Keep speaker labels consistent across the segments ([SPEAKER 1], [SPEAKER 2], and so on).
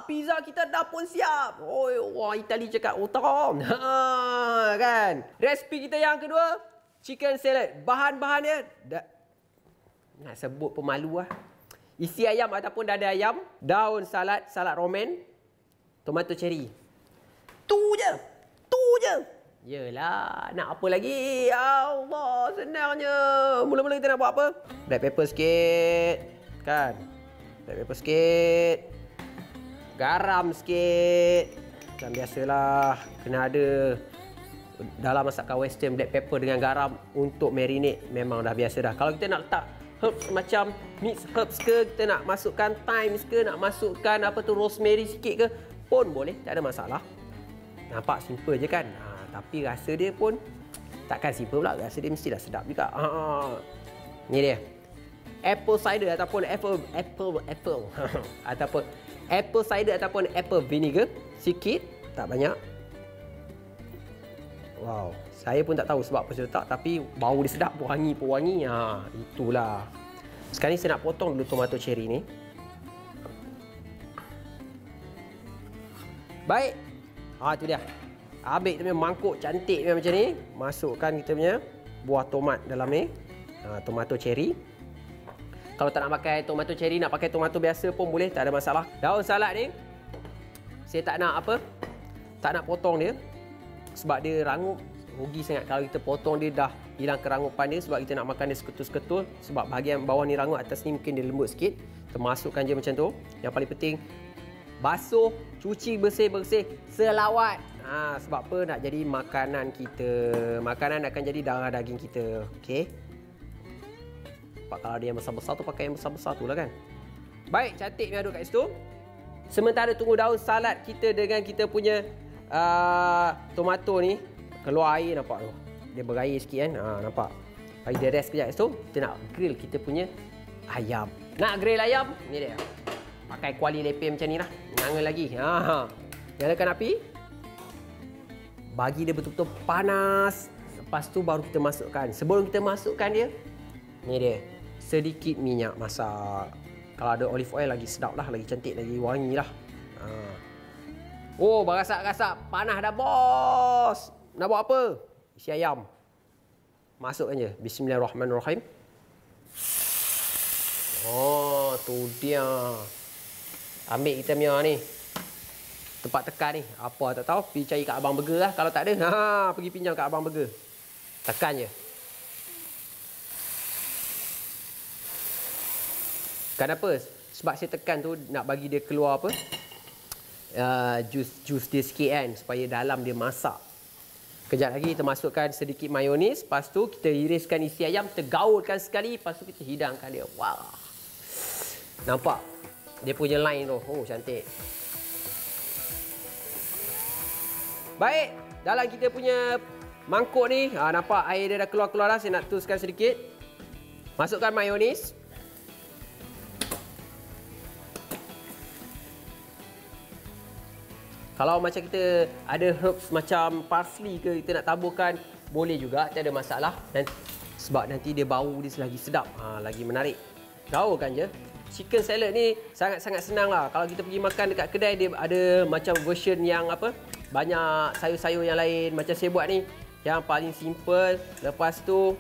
[SPEAKER 1] pizza kita dah pun siap. Oh, orang Itali cakap, oh Tom. Kan? Resipi kita yang kedua, chicken salad. Bahan-bahan dia, nak sebut pun malu lah. Isi ayam ataupun dada ayam, daun salad, salad romaine, tomato cherry. Tu je. Yelah, nak apa lagi? Ya Allah, senangnya. Mula-mula kita nak buat apa? Black pepper sikit. Kan? Black pepper sikit. Garam sikit. Macam biasalah. Kena ada. Dalam masakan western, black pepper dengan garam untuk marinate. Memang dah biasa dah. Kalau kita nak letak herbs macam mix herbs ke, kita nak masukkan thyme ke, nak masukkan apa tu rosemary sikit ke, pun boleh. Tak ada masalah. Nampak simple je kan? Tapi rasa dia pun takkan simple pula. Rasa dia mesti dah sedap juga. Ni dia. Apple cider ataupun apple ataupun apple cider ataupun apple vinegar sikit, tak banyak. Wow, saya pun tak tahu sebab apa saya letak, tapi bau dia sedap, wangi. Itulah. Sekarang ni saya nak potong dulu tomato cherry ni. Baik. Itu dia. Ambil kita punya mangkuk cantik macam ni. Masukkan kita punya buah tomat dalam ni. Tomato cherry. Kalau tak nak pakai tomato cherry, nak pakai tomato biasa pun boleh, tak ada masalah. Daun salad ni, saya tak nak apa? Tak nak potong dia. Sebab dia rangup. Rugi sangat kalau kita potong dia, dah hilang kerangupan dia. Sebab kita nak makan dia seketul-seketul. Sebab bahagian bawah ni rangup, atas ni mungkin dia lembut sikit. Kita masukkan je macam tu. Yang paling penting, basuh, cuci bersih-bersih, selawat. Sebab apa? Nak jadi makanan kita. Makanan akan jadi darah daging kita. Okey? Sebab kalau dia yang besar-besar tu, pakai yang besar-besar tu lah kan. Baik, cantik aduk kat situ. Sementara tunggu daun salad kita dengan kita punya tomato ni keluar air, nampak tu. Dia berair sikit kan. Nampak? Bagi dia rest sekejap situ. Kita nak grill kita punya ayam. Nak grill ayam? Ni dia. Pakai kuali lepeh macam ni lah. Nyala lagi. Nyalakan api. Bagi dia betul-betul panas. Lepas tu baru kita masukkan. Sebelum kita masukkan dia, ni dia. Sedikit minyak masak. Kalau ada olive oil lagi sedap lah. Lagi cantik, lagi wangi lah. Oh, berasak-rasak. Panas dah, bos. Nak buat apa? Isi ayam. Masukkan je. Bismillahirrahmanirrahim. Oh, tu dia. Ambil kita punya ni. Tempat tekan ni. Apa tak tahu. Pergi cari kat Abang Burger lah. Kalau tak ada, pergi pinjam kat Abang Burger. Tekan je. Kenapa? Sebab saya tekan tu nak bagi dia keluar apa? Jus dia sikit kan. Supaya dalam dia masak. Kejap lagi kita masukkan sedikit mayonis. Lepas tu kita iriskan isi ayam. Kita gaulkan sekali. Lepas tu kita hidangkan dia. Wah. Nampak? Dia punya line tu. Oh, cantik. Baik. Dalam kita punya mangkuk ni. Nampak air dia dah keluar-keluar dah. Saya nak teruskan sedikit. Masukkan mayonis. Kalau macam kita ada herbs macam parsley ke, kita nak taburkan, boleh juga, tak ada masalah. Dan sebab nanti dia bau dia lagi sedap, lagi menarik. Gaulkan je. Chicken salad ni sangat-sangat senang lah. Kalau kita pergi makan dekat kedai, dia ada macam version yang apa, banyak sayur-sayur yang lain. Macam saya buat ni, yang paling simple. Lepas tu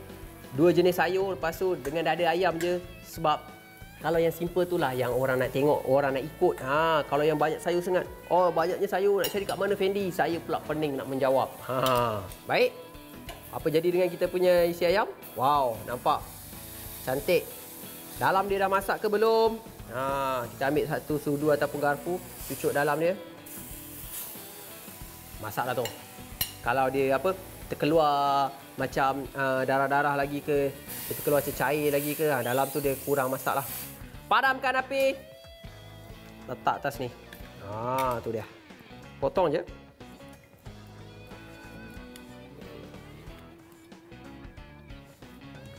[SPEAKER 1] 2 jenis sayur. Lepas tu dengan dada ayam je. Sebab kalau yang simple tu lah yang orang nak tengok, orang nak ikut. Kalau yang banyak sayur sangat, oh banyaknya sayur, nak cari kat mana Fendi? Saya pula pening nak menjawab. Baik. Apa jadi dengan kita punya isi ayam? Wow, nampak? Cantik. Dalam dia dah masak ke belum? Kita ambil satu sudu ataupun garpu, cucuk dalam dia. Masaklah tu. Kalau dia apa, terkeluar macam darah-darah lagi ke, dia terkeluar cair lagi ke, dalam tu dia kurang masak lah. Padamkan api. Letak atas ni. Tu dia. Potong je.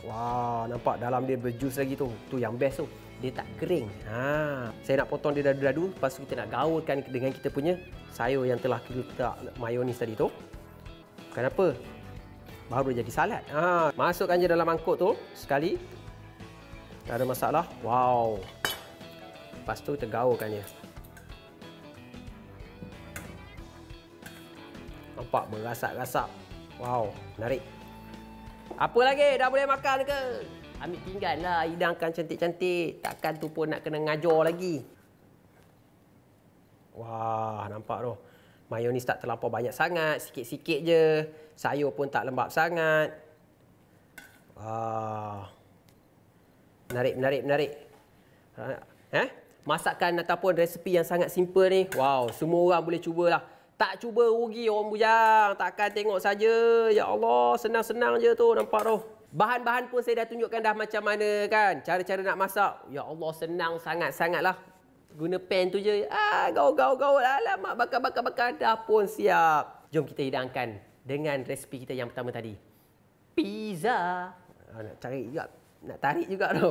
[SPEAKER 1] Wah, nampak dalam dia berjus lagi tu. Tu yang best tu. Dia tak kering. Saya nak potong dia dadu-dadu. Lepas tu kita nak gaulkan dengan kita punya sayur yang telah kita letak mayonis tadi tu. Kenapa? Baru jadi salad. Masukkan je dalam mangkuk tu sekali. Tak ada masalah. Wow. Lepas tu kita gaulkan je. Nampak berasak-rasak. Wow, menarik. Apa lagi? Dah boleh makan ke? Ambil tinggallah, hidangkan cantik-cantik. Takkan tu pun nak kena ngajar lagi. Wah, nampak tu. Mayonis tak terlampau banyak sangat, sikit-sikit je. Sayur pun tak lembap sangat. Wah. Menarik. Masakan ataupun resepi yang sangat simple ni. Wow, semua orang boleh cubalah. Tak cuba rugi orang bujang. Takkan tengok saja. Ya Allah, senang-senang je tu, nampak tu. Bahan-bahan pun saya dah tunjukkan dah macam mana kan. Cara-cara nak masak. Ya Allah, senang sangat-sangatlah. Guna pan tu je. Gaul. Alamak, bakar. Dah pun siap. Jom kita hidangkan dengan resipi kita yang pertama tadi. Pizza. Nak tarik juga tu.